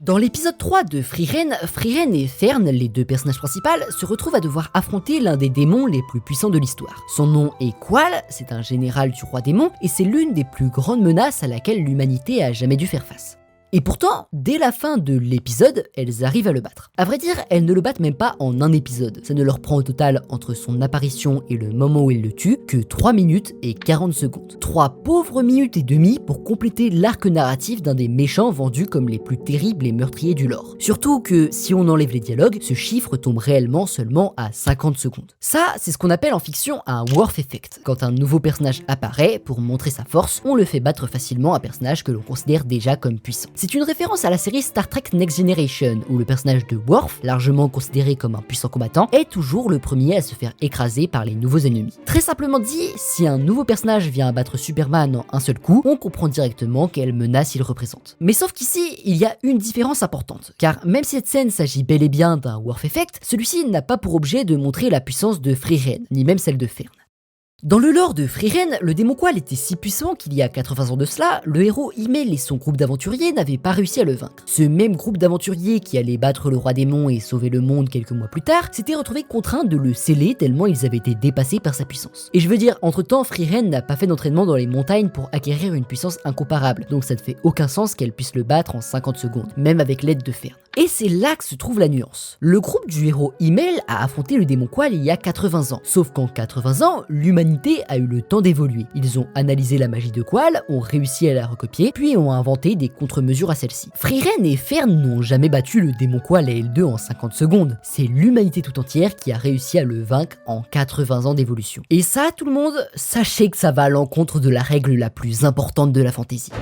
Dans l'épisode 3 de Frieren et Fern, les deux personnages principaux, se retrouvent à devoir affronter l'un des démons les plus puissants de l'histoire. Son nom est Qual, c'est un général du roi démon, et c'est l'une des plus grandes menaces à laquelle l'humanité a jamais dû faire face. Et pourtant, dès la fin de l'épisode, elles arrivent à le battre. À vrai dire, elles ne le battent même pas en un épisode. Ça ne leur prend au total, entre son apparition et le moment où elles le tuent, que 3 minutes et 40 secondes. 3 pauvres minutes et demie pour compléter l'arc narratif d'un des méchants vendus comme les plus terribles et meurtriers du lore. Surtout que, si on enlève les dialogues, ce chiffre tombe réellement seulement à 50 secondes. Ça, c'est ce qu'on appelle en fiction un worth effect. Quand un nouveau personnage apparaît, pour montrer sa force, on le fait battre facilement un personnage que l'on considère déjà comme puissant. C'est une référence à la série Star Trek Next Generation, où le personnage de Worf, largement considéré comme un puissant combattant, est toujours le premier à se faire écraser par les nouveaux ennemis. Très simplement dit, si un nouveau personnage vient abattre Superman en un seul coup, on comprend directement quelle menace il représente. Mais sauf qu'ici, il y a une différence importante, car même si cette scène s'agit bel et bien d'un Worf Effect, celui-ci n'a pas pour objet de montrer la puissance de Frieren, ni même celle de Fern. Dans le lore de Frieren, le démon Qual était si puissant qu'il y a 80 ans de cela, le héros Himmel et son groupe d'aventuriers n'avaient pas réussi à le vaincre. Ce même groupe d'aventuriers qui allait battre le roi démon et sauver le monde quelques mois plus tard, s'était retrouvé contraint de le sceller tellement ils avaient été dépassés par sa puissance. Et je veux dire, entre-temps, Frieren n'a pas fait d'entraînement dans les montagnes pour acquérir une puissance incomparable, donc ça ne fait aucun sens qu'elle puisse le battre en 50 secondes, même avec l'aide de Fern. Et c'est là que se trouve la nuance. Le groupe du héros Himmel a affronté le démon Qual il y a 80 ans, sauf qu'en 80 ans, l'humanité a eu le temps d'évoluer. Ils ont analysé la magie de Qual, ont réussi à la recopier, puis ont inventé des contre-mesures à celle-ci. Frieren et Fern n'ont jamais battu le démon Qual et L2 en 50 secondes. C'est l'humanité tout entière qui a réussi à le vaincre en 80 ans d'évolution. Et ça, tout le monde, sachez que ça va à l'encontre de la règle la plus importante de la fantasy.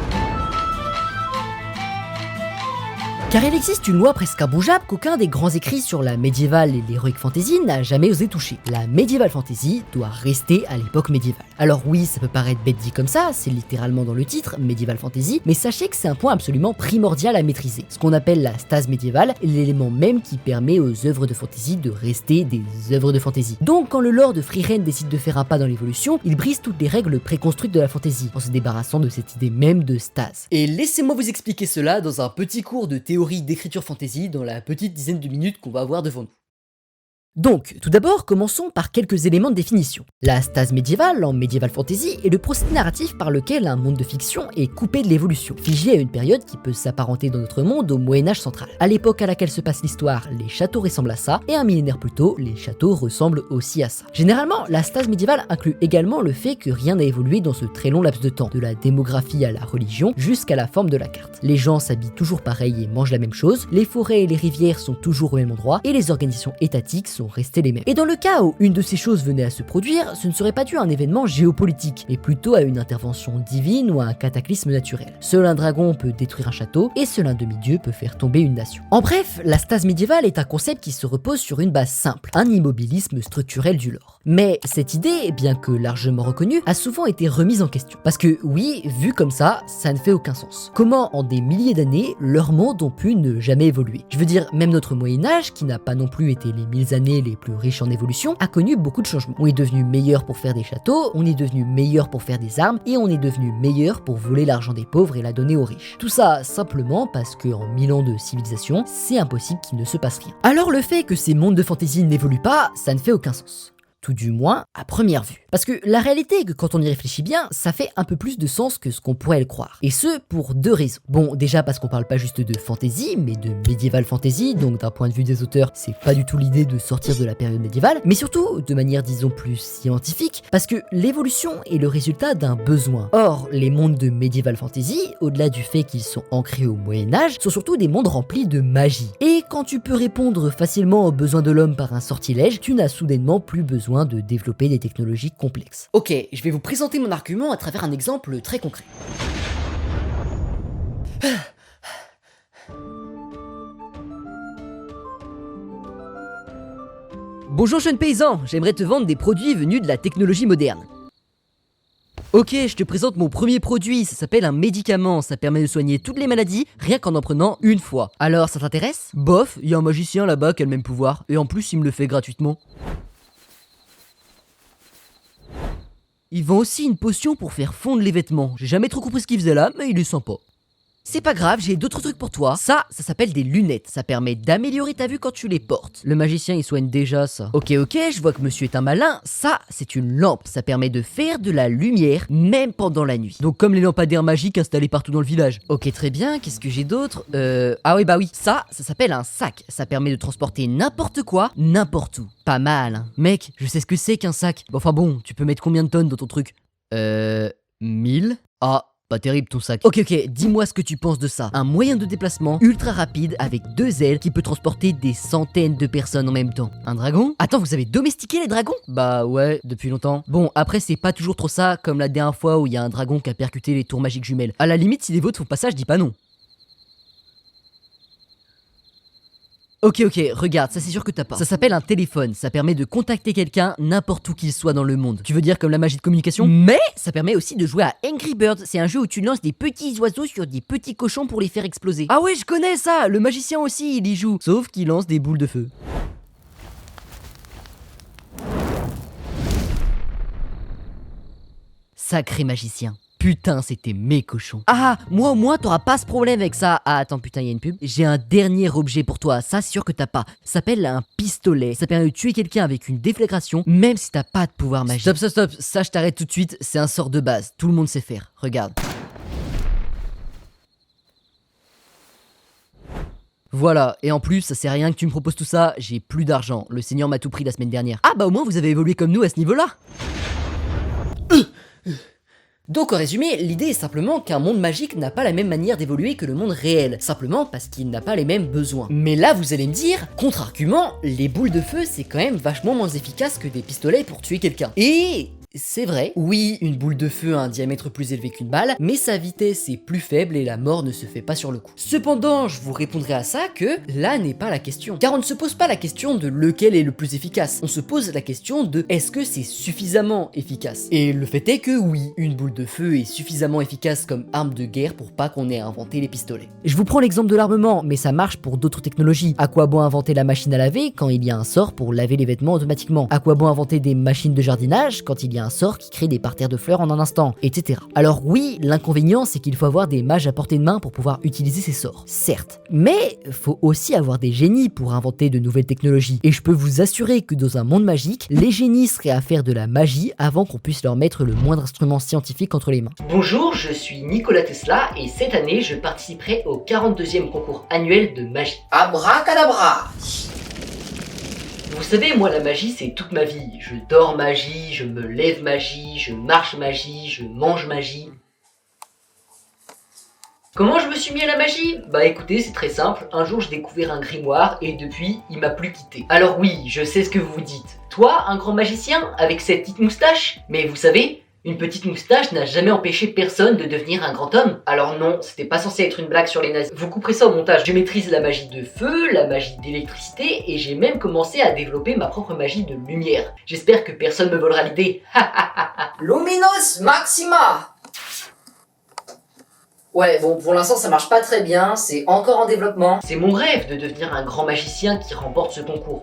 Car il existe une loi presque imbougeable qu'aucun des grands écrits sur la médiévale et l'heroic fantasy n'a jamais osé toucher. La medieval fantasy doit rester à l'époque médiévale. Alors oui, ça peut paraître bête dit comme ça, c'est littéralement dans le titre, medieval fantasy, mais sachez que c'est un point absolument primordial à maîtriser. Ce qu'on appelle la stase médiévale est l'élément même qui permet aux œuvres de fantasy de rester des œuvres de fantasy. Donc quand le lore de Frieren décide de faire un pas dans l'évolution, il brise toutes les règles préconstruites de la fantasy, en se débarrassant de cette idée même de stase. Et laissez-moi vous expliquer cela dans un petit cours de théorie d'écriture fantasy dans la petite dizaine de minutes qu'on va avoir devant nous. Donc, tout d'abord, commençons par quelques éléments de définition. La stase médiévale, en médiéval fantasy, est le procédé narratif par lequel un monde de fiction est coupé de l'évolution, figé à une période qui peut s'apparenter dans notre monde au Moyen-Âge central. À l'époque à laquelle se passe l'histoire, les châteaux ressemblent à ça, et un millénaire plus tôt, les châteaux ressemblent aussi à ça. Généralement, la stase médiévale inclut également le fait que rien n'a évolué dans ce très long laps de temps, de la démographie à la religion, jusqu'à la forme de la carte. Les gens s'habillent toujours pareil et mangent la même chose, les forêts et les rivières sont toujours au même endroit, et les organisations étatiques sont restées les mêmes. Et dans le cas où une de ces choses venait à se produire, ce ne serait pas dû à un événement géopolitique, mais plutôt à une intervention divine ou à un cataclysme naturel. Seul un dragon peut détruire un château, et seul un demi-dieu peut faire tomber une nation. En bref, la stase médiévale est un concept qui se repose sur une base simple, un immobilisme structurel du lore. Mais cette idée, bien que largement reconnue, a souvent été remise en question. Parce que oui, vu comme ça ne fait aucun sens. Comment en des milliers d'années, leurs mondes ont pu ne jamais évoluer? Je veux dire, même notre Moyen-Âge, qui n'a pas non plus été les 1000 années les plus riche en évolution, a connu beaucoup de changements. On est devenu meilleur pour faire des châteaux, on est devenu meilleur pour faire des armes, et on est devenu meilleur pour voler l'argent des pauvres et la donner aux riches. Tout ça simplement parce que en 1000 ans de civilisation, c'est impossible qu'il ne se passe rien. Alors le fait que ces mondes de fantasy n'évoluent pas, ça ne fait aucun sens. Tout du moins à première vue. Parce que la réalité est que quand on y réfléchit bien, ça fait un peu plus de sens que ce qu'on pourrait le croire. Et ce, pour deux raisons. Bon, déjà parce qu'on parle pas juste de fantasy, mais de médiéval fantasy, donc d'un point de vue des auteurs, c'est pas du tout l'idée de sortir de la période médiévale, mais surtout, de manière disons plus scientifique, parce que l'évolution est le résultat d'un besoin. Or, les mondes de médiéval fantasy, au-delà du fait qu'ils sont ancrés au Moyen-Âge, sont surtout des mondes remplis de magie. Et quand tu peux répondre facilement aux besoins de l'homme par un sortilège, tu n'as soudainement plus besoin de développer des technologies complexes. Ok, je vais vous présenter mon argument à travers un exemple très concret. Bonjour jeune paysan, j'aimerais te vendre des produits venus de la technologie moderne. Ok, je te présente mon premier produit, ça s'appelle un médicament, ça permet de soigner toutes les maladies, rien qu'en prenant une fois. Alors, ça t'intéresse? Bof, il y a un magicien là-bas qui a le même pouvoir, et en plus il me le fait gratuitement. Ils vendent aussi une potion pour faire fondre les vêtements. J'ai jamais trop compris ce qu'il faisait là, mais il est sympa. C'est pas grave, j'ai d'autres trucs pour toi. Ça s'appelle des lunettes. Ça permet d'améliorer ta vue quand tu les portes. Le magicien, il soigne déjà ça. Ok, je vois que monsieur est un malin. Ça, c'est une lampe. Ça permet de faire de la lumière, même pendant la nuit. Donc comme les lampadaires magiques installés partout dans le village. Ok, très bien. Qu'est-ce que j'ai d'autre Ah oui. Ça s'appelle un sac. Ça permet de transporter n'importe quoi, n'importe où. Pas mal, hein. Mec, je sais ce que c'est qu'un sac. Enfin bon, tu peux mettre combien de tonnes dans ton truc 1000. Ah, pas terrible ton sac. Ok, dis-moi ce que tu penses de ça. Un moyen de déplacement ultra rapide avec 2 ailes qui peut transporter des centaines de personnes en même temps. Un dragon? Attends, vous avez domestiqué les dragons? Bah ouais, depuis longtemps. Bon, après c'est pas toujours trop ça, comme la dernière fois où il y a un dragon qui a percuté les tours magiques jumelles. À la limite, si les vôtres font pas ça, je dis pas non. Ok, regarde, ça c'est sûr que t'as pas. Ça s'appelle un téléphone, ça permet de contacter quelqu'un n'importe où qu'il soit dans le monde. Tu veux dire comme la magie de communication? Mais ça permet aussi de jouer à Angry Birds, c'est un jeu où tu lances des petits oiseaux sur des petits cochons pour les faire exploser. Ah ouais, je connais ça, le magicien aussi il y joue, sauf qu'il lance des boules de feu. Sacré magicien. Putain, c'était mes cochons. Ah, moi au moins t'auras pas ce problème avec ça. Ah, attends, putain, il y a une pub. J'ai un dernier objet pour toi, ça c'est sûr que t'as pas. Ça s'appelle un pistolet. Ça permet de tuer quelqu'un avec une déflagration, même si t'as pas de pouvoir magique. Stop. Ça, je t'arrête tout de suite. C'est un sort de base. Tout le monde sait faire. Regarde. Voilà, et en plus, ça sert à rien que tu me proposes tout ça. J'ai plus d'argent. Le seigneur m'a tout pris la semaine dernière. Ah bah au moins vous avez évolué comme nous à ce niveau-là. Donc en résumé, l'idée est simplement qu'un monde magique n'a pas la même manière d'évoluer que le monde réel, simplement parce qu'il n'a pas les mêmes besoins. Mais là vous allez me dire, contre-argument, les boules de feu c'est quand même vachement moins efficace que des pistolets pour tuer quelqu'un. Et c'est vrai, oui, une boule de feu a un diamètre plus élevé qu'une balle, mais sa vitesse est plus faible et la mort ne se fait pas sur le coup. Cependant, je vous répondrai à ça que là n'est pas la question. Car on ne se pose pas la question de lequel est le plus efficace, on se pose la question de est-ce que c'est suffisamment efficace. Et le fait est que oui, une boule de feu est suffisamment efficace comme arme de guerre pour pas qu'on ait inventé les pistolets. Je vous prends l'exemple de l'armement, mais ça marche pour d'autres technologies. À quoi bon inventer la machine à laver quand il y a un sort pour laver les vêtements automatiquement? À quoi bon inventer des machines de jardinage quand il y a un sort qui crée des parterres de fleurs en un instant, etc. Alors oui, l'inconvénient c'est qu'il faut avoir des mages à portée de main pour pouvoir utiliser ces sorts, certes. Mais faut aussi avoir des génies pour inventer de nouvelles technologies. Et je peux vous assurer que dans un monde magique, les génies seraient à faire de la magie avant qu'on puisse leur mettre le moindre instrument scientifique entre les mains. Bonjour, je suis Nikola Tesla et cette année je participerai au 42e concours annuel de magie. Abracadabra! Vous savez, moi la magie c'est toute ma vie. Je dors magie, je me lève magie, je marche magie, je mange magie. Comment je me suis mis à la magie? Bah écoutez, c'est très simple, un jour j'ai découvert un grimoire et depuis, il m'a plus quitté. Alors oui, je sais ce que vous vous dites. Toi, un grand magicien, avec cette petite moustache? Mais vous savez, une petite moustache n'a jamais empêché personne de devenir un grand homme. Alors non, c'était pas censé être une blague sur les nazis. Vous couperez ça au montage. Je maîtrise la magie de feu, la magie d'électricité et j'ai même commencé à développer ma propre magie de lumière. J'espère que personne me volera l'idée. Luminous Maxima! Ouais, bon, pour l'instant ça marche pas très bien, c'est encore en développement. C'est mon rêve de devenir un grand magicien qui remporte ce concours.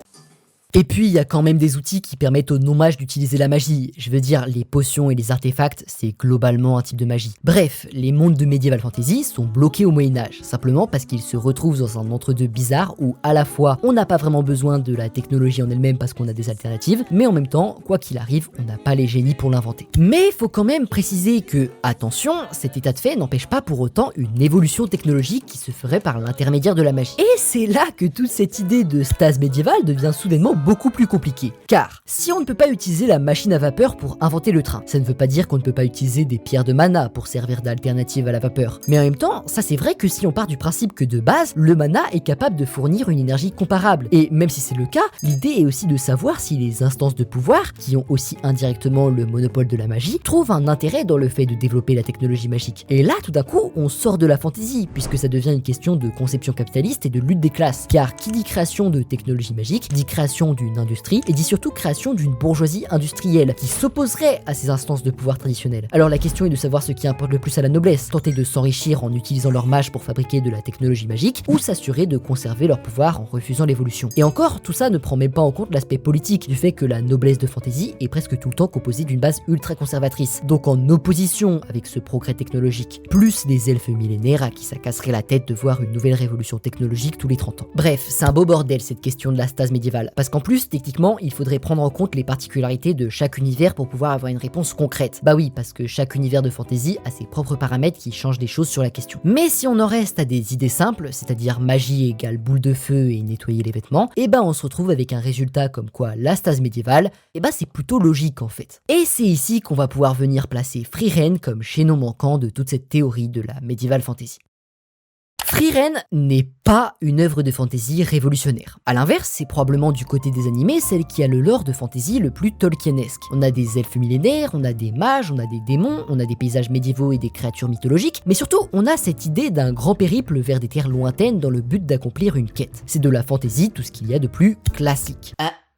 Et puis, il y a quand même des outils qui permettent aux non-mages d'utiliser la magie. Je veux dire, les potions et les artefacts, c'est globalement un type de magie. Bref, les mondes de Medieval Fantasy sont bloqués au Moyen-Âge, simplement parce qu'ils se retrouvent dans un entre-deux bizarre où, à la fois, on n'a pas vraiment besoin de la technologie en elle-même parce qu'on a des alternatives, mais en même temps, quoi qu'il arrive, on n'a pas les génies pour l'inventer. Mais faut quand même préciser que, attention, cet état de fait n'empêche pas pour autant une évolution technologique qui se ferait par l'intermédiaire de la magie. Et c'est là que toute cette idée de stase médiévale devient soudainement beaucoup plus compliqué. Car si on ne peut pas utiliser la machine à vapeur pour inventer le train, ça ne veut pas dire qu'on ne peut pas utiliser des pierres de mana pour servir d'alternative à la vapeur. Mais en même temps, ça c'est vrai que si on part du principe que de base, le mana est capable de fournir une énergie comparable. Et même si c'est le cas, l'idée est aussi de savoir si les instances de pouvoir, qui ont aussi indirectement le monopole de la magie, trouvent un intérêt dans le fait de développer la technologie magique. Et là, tout d'un coup, on sort de la fantaisie, puisque ça devient une question de conception capitaliste et de lutte des classes. Car qui dit création de technologie magique, dit création création d'une industrie et dit surtout création d'une bourgeoisie industrielle qui s'opposerait à ces instances de pouvoir traditionnelles. Alors la question est de savoir ce qui importe le plus à la noblesse, tenter de s'enrichir en utilisant leur mage pour fabriquer de la technologie magique ou s'assurer de conserver leur pouvoir en refusant l'évolution. Et encore, tout ça ne prend même pas en compte l'aspect politique du fait que la noblesse de fantasy est presque tout le temps composée d'une base ultra conservatrice, donc en opposition avec ce progrès technologique, plus des elfes millénaires à qui ça casserait la tête de voir une nouvelle révolution technologique tous les 30 ans. Bref, c'est un beau bordel cette question de la stase médiévale, parce qu'en plus, techniquement, il faudrait prendre en compte les particularités de chaque univers pour pouvoir avoir une réponse concrète. Bah oui, parce que chaque univers de fantasy a ses propres paramètres qui changent des choses sur la question. Mais si on en reste à des idées simples, c'est-à-dire magie égale boule de feu et nettoyer les vêtements, et ben on se retrouve avec un résultat comme quoi la stase médiévale, et ben c'est plutôt logique en fait. Et c'est ici qu'on va pouvoir venir placer Frieren comme chaînon manquant de toute cette théorie de la médiéval fantasy. Frieren n'est pas une œuvre de fantasy révolutionnaire. A l'inverse, c'est probablement du côté des animés celle qui a le lore de fantasy le plus tolkienesque. On a des elfes millénaires, on a des mages, on a des démons, on a des paysages médiévaux et des créatures mythologiques, mais surtout on a cette idée d'un grand périple vers des terres lointaines dans le but d'accomplir une quête. C'est de la fantasy tout ce qu'il y a de plus classique.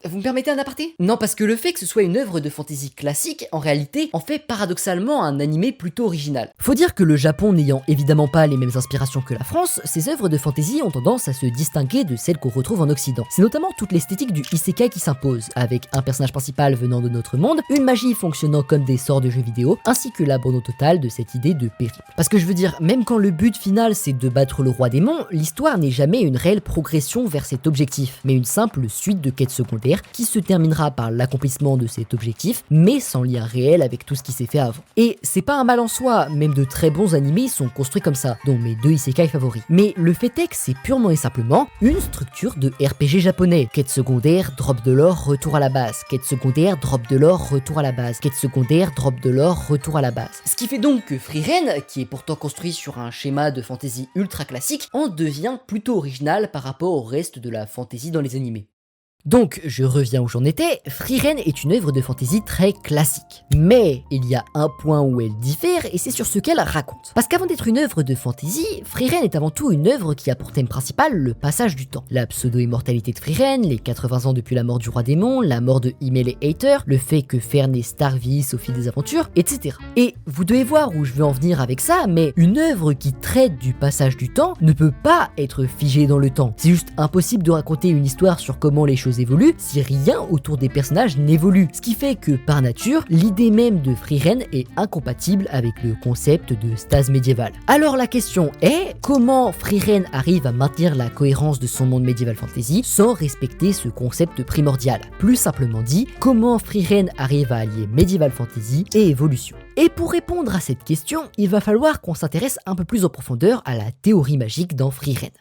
Vous me permettez un aparté? Non, parce que le fait que ce soit une œuvre de fantasy classique, en réalité, en fait paradoxalement un animé plutôt original. Faut dire que le Japon n'ayant évidemment pas les mêmes inspirations que la France, ces œuvres de fantasy ont tendance à se distinguer de celles qu'on retrouve en Occident. C'est notamment toute l'esthétique du isekai qui s'impose, avec un personnage principal venant de notre monde, une magie fonctionnant comme des sorts de jeux vidéo, ainsi que l'abandon total de cette idée de périple. Parce que je veux dire, même quand le but final c'est de battre le roi démon, l'histoire n'est jamais une réelle progression vers cet objectif, mais une simple suite de quêtes secondaires qui se terminera par l'accomplissement de cet objectif, mais sans lien réel avec tout ce qui s'est fait avant. Et c'est pas un mal en soi, même de très bons animés sont construits comme ça, dont mes 2 isekai favoris. Mais le fait est que c'est purement et simplement une structure de RPG japonais. Quête secondaire, drop de l'or, retour à la base. Quête secondaire, drop de l'or, retour à la base. Quête secondaire, drop de l'or, retour à la base. Ce qui fait donc que Frieren, qui est pourtant construit sur un schéma de fantasy ultra classique, en devient plutôt original par rapport au reste de la fantasy dans les animés. Donc, je reviens où j'en étais, Frieren est une œuvre de fantasy très classique. Mais il y a un point où elle diffère et c'est sur ce qu'elle raconte. Parce qu'avant d'être une œuvre de fantasy, Frieren est avant tout une œuvre qui a pour thème principal le passage du temps. La pseudo-immortalité de Frieren, les 80 ans depuis la mort du roi démon, la mort de Himmel et Aether, le fait que Fern et Star vieillissent au fil des aventures, etc. Et vous devez voir où je veux en venir avec ça, mais une œuvre qui traite du passage du temps ne peut pas être figée dans le temps. C'est juste impossible de raconter une histoire sur comment les choses évolue si rien autour des personnages n'évolue. Ce qui fait que, par nature, l'idée même de Frieren est incompatible avec le concept de stase médiévale. Alors la question est, comment Frieren arrive à maintenir la cohérence de son monde médiéval fantasy sans respecter ce concept primordial? Plus simplement dit, comment Frieren arrive à allier médiéval fantasy et évolution? Et pour répondre à cette question, il va falloir qu'on s'intéresse un peu plus en profondeur à la théorie magique dans Frieren.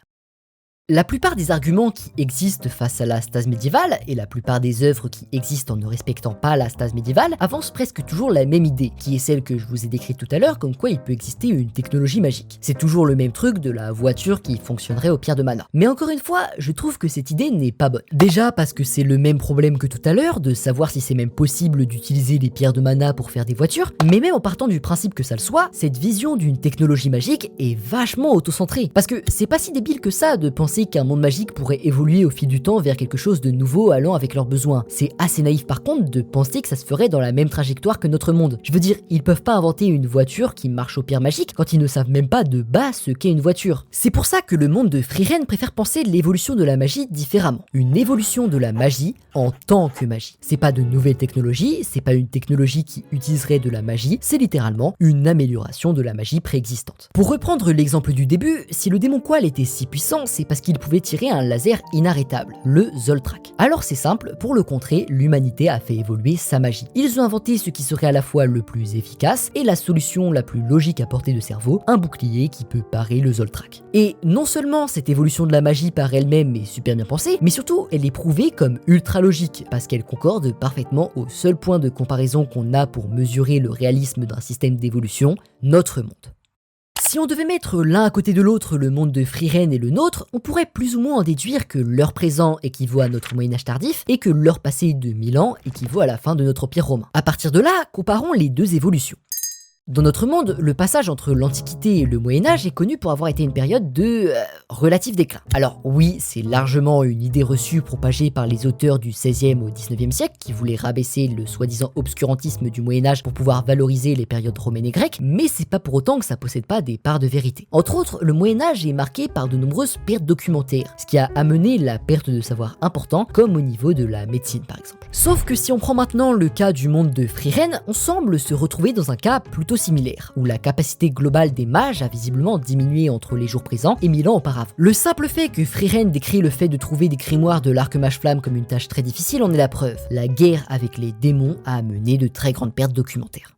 La plupart des arguments qui existent face à la stase médiévale, et la plupart des œuvres qui existent en ne respectant pas la stase médiévale, avancent presque toujours la même idée, qui est celle que je vous ai décrite tout à l'heure, comme quoi il peut exister une technologie magique. C'est toujours le même truc de la voiture qui fonctionnerait aux pierres de mana. Mais encore une fois, je trouve que cette idée n'est pas bonne. Déjà parce que c'est le même problème que tout à l'heure, de savoir si c'est même possible d'utiliser les pierres de mana pour faire des voitures, mais même en partant du principe que ça le soit, cette vision d'une technologie magique est vachement autocentrée. Parce que c'est pas si débile que ça de penser qu'un monde magique pourrait évoluer au fil du temps vers quelque chose de nouveau allant avec leurs besoins. C'est assez naïf par contre de penser que ça se ferait dans la même trajectoire que notre monde. Je veux dire, ils peuvent pas inventer une voiture qui marche aux pierres magiques quand ils ne savent même pas de base ce qu'est une voiture. C'est pour ça que le monde de Frieren préfère penser l'évolution de la magie différemment. Une évolution de la magie en tant que magie. C'est pas de nouvelles technologies, c'est pas une technologie qui utiliserait de la magie, c'est littéralement une amélioration de la magie préexistante. Pour reprendre l'exemple du début, si le démon Qual était si puissant, c'est parce qu'il pouvait tirer un laser inarrêtable, le Zoltrak. Alors c'est simple, pour le contrer, l'humanité a fait évoluer sa magie. Ils ont inventé ce qui serait à la fois le plus efficace et la solution la plus logique à portée de cerveau, un bouclier qui peut parer le Zoltrak. Et non seulement cette évolution de la magie par elle-même est super bien pensée, mais surtout elle est prouvée comme ultra logique, parce qu'elle concorde parfaitement au seul point de comparaison qu'on a pour mesurer le réalisme d'un système d'évolution, notre monde. Si on devait mettre l'un à côté de l'autre le monde de Frieren et le nôtre, on pourrait plus ou moins en déduire que leur présent équivaut à notre Moyen-Âge tardif et que leur passé de 1000 ans équivaut à la fin de notre Empire romain. À partir de là, comparons les deux évolutions. Dans notre monde, le passage entre l'Antiquité et le Moyen-Âge est connu pour avoir été une période de relatif déclin. Alors oui, c'est largement une idée reçue propagée par les auteurs du XVIe au XIXe siècle qui voulaient rabaisser le soi-disant obscurantisme du Moyen-Âge pour pouvoir valoriser les périodes romaines et grecques, mais c'est pas pour autant que ça possède pas des parts de vérité. Entre autres, le Moyen-Âge est marqué par de nombreuses pertes documentaires, ce qui a amené la perte de savoir important, comme au niveau de la médecine par exemple. Sauf que si on prend maintenant le cas du monde de Frieren, on semble se retrouver dans un cas plutôt similaire, où la capacité globale des mages a visiblement diminué entre les jours présents et 1000 ans auparavant. Le simple fait que Frieren décrit le fait de trouver des grimoires de l'arc mage-flamme comme une tâche très difficile en est la preuve. La guerre avec les démons a amené de très grandes pertes documentaires.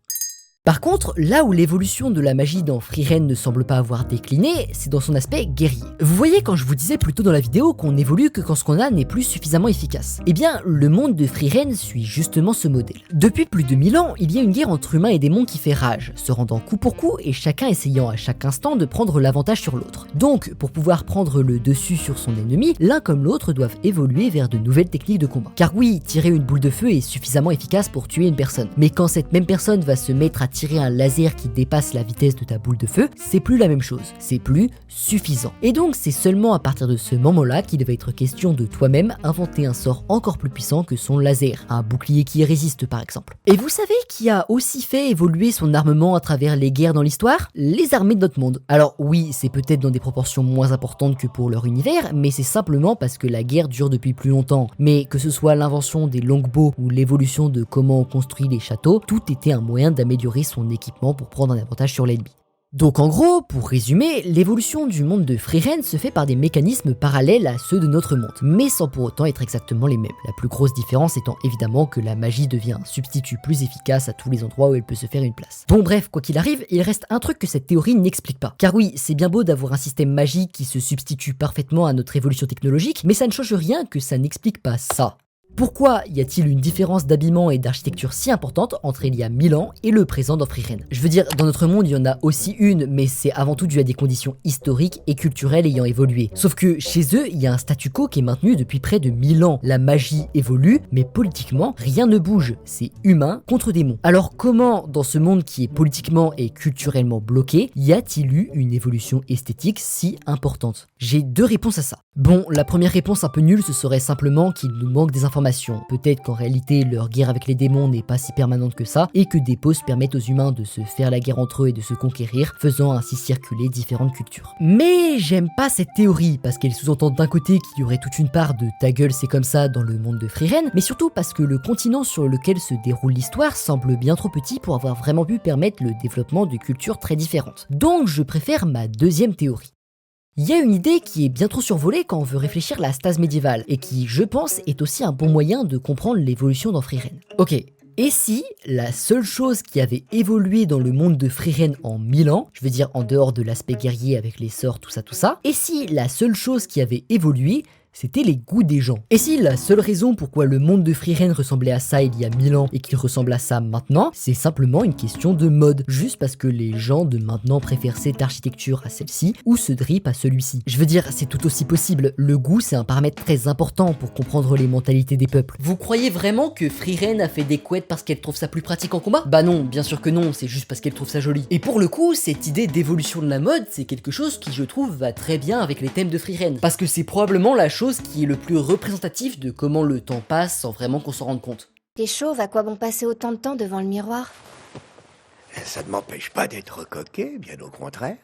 Par contre, là où l'évolution de la magie dans Frieren ne semble pas avoir décliné, c'est dans son aspect guerrier. Vous voyez quand je vous disais plus tôt dans la vidéo qu'on n'évolue que quand ce qu'on a n'est plus suffisamment efficace. Eh bien, le monde de Frieren suit justement ce modèle. Depuis plus de 1000 ans, il y a une guerre entre humains et démons qui fait rage, se rendant coup pour coup et chacun essayant à chaque instant de prendre l'avantage sur l'autre. Donc, pour pouvoir prendre le dessus sur son ennemi, l'un comme l'autre doivent évoluer vers de nouvelles techniques de combat. Car oui, tirer une boule de feu est suffisamment efficace pour tuer une personne. Mais quand cette même personne va se mettre à tirer un laser qui dépasse la vitesse de ta boule de feu, c'est plus la même chose, c'est plus suffisant. Et donc c'est seulement à partir de ce moment-là qu'il va être question de toi-même inventer un sort encore plus puissant que son laser, un bouclier qui résiste par exemple. Et vous savez qui a aussi fait évoluer son armement à travers les guerres dans l'histoire? Les armées de notre monde. Alors oui, c'est peut-être dans des proportions moins importantes que pour leur univers, mais c'est simplement parce que la guerre dure depuis plus longtemps. Mais que ce soit l'invention des longbows ou l'évolution de comment on construit les châteaux, tout était un moyen d'améliorer son équipement pour prendre un avantage sur l'ennemi. Donc en gros, pour résumer, l'évolution du monde de Frieren se fait par des mécanismes parallèles à ceux de notre monde, mais sans pour autant être exactement les mêmes. La plus grosse différence étant évidemment que la magie devient un substitut plus efficace à tous les endroits où elle peut se faire une place. Bon bref, quoi qu'il arrive, il reste un truc que cette théorie n'explique pas. Car oui, c'est bien beau d'avoir un système magique qui se substitue parfaitement à notre évolution technologique, mais ça ne change rien que ça n'explique pas ça. Pourquoi y a-t-il une différence d'habillement et d'architecture si importante entre il y a 1000 ans et le présent dans Frieren? Je veux dire, dans notre monde, il y en a aussi une, mais c'est avant tout dû à des conditions historiques et culturelles ayant évolué. Sauf que chez eux, il y a un statu quo qui est maintenu depuis près de 1000 ans. La magie évolue, mais politiquement, rien ne bouge. C'est humain contre démon. Alors comment, dans ce monde qui est politiquement et culturellement bloqué, y a-t-il eu une évolution esthétique si importante? J'ai deux réponses à ça. Bon, la première réponse un peu nulle, ce serait simplement qu'il nous manque des informations. Peut-être qu'en réalité, leur guerre avec les démons n'est pas si permanente que ça, et que des pauses permettent aux humains de se faire la guerre entre eux et de se conquérir, faisant ainsi circuler différentes cultures. Mais j'aime pas cette théorie, parce qu'elle sous-entend d'un côté qu'il y aurait toute une part de ta gueule c'est comme ça dans le monde de Frieren, mais surtout parce que le continent sur lequel se déroule l'histoire semble bien trop petit pour avoir vraiment pu permettre le développement de cultures très différentes. Donc je préfère ma deuxième théorie. Il y a une idée qui est bien trop survolée quand on veut réfléchir la stase médiévale, et qui, je pense, est aussi un bon moyen de comprendre l'évolution dans Frieren. Ok, et si la seule chose qui avait évolué dans le monde de Frieren en 1000 ans, je veux dire en dehors de l'aspect guerrier avec les sorts, tout ça, et si la seule chose qui avait évolué, c'était les goûts des gens. Et si la seule raison pourquoi le monde de Frieren ressemblait à ça il y a 1000 ans et qu'il ressemble à ça maintenant, c'est simplement une question de mode, juste parce que les gens de maintenant préfèrent cette architecture à celle-ci ou ce drip à celui-ci. Je veux dire, c'est tout aussi possible, le goût c'est un paramètre très important pour comprendre les mentalités des peuples. Vous croyez vraiment que Frieren a fait des couettes parce qu'elle trouve ça plus pratique en combat? Bah non, bien sûr que non, c'est juste parce qu'elle trouve ça joli. Et pour le coup, cette idée d'évolution de la mode, c'est quelque chose qui je trouve va très bien avec les thèmes de Frieren, parce que c'est probablement la chose qui est le plus représentatif de comment le temps passe sans vraiment qu'on s'en rende compte. T'es chauve, à quoi bon passer autant de temps devant le miroir? Ça ne m'empêche pas d'être coquet, bien au contraire.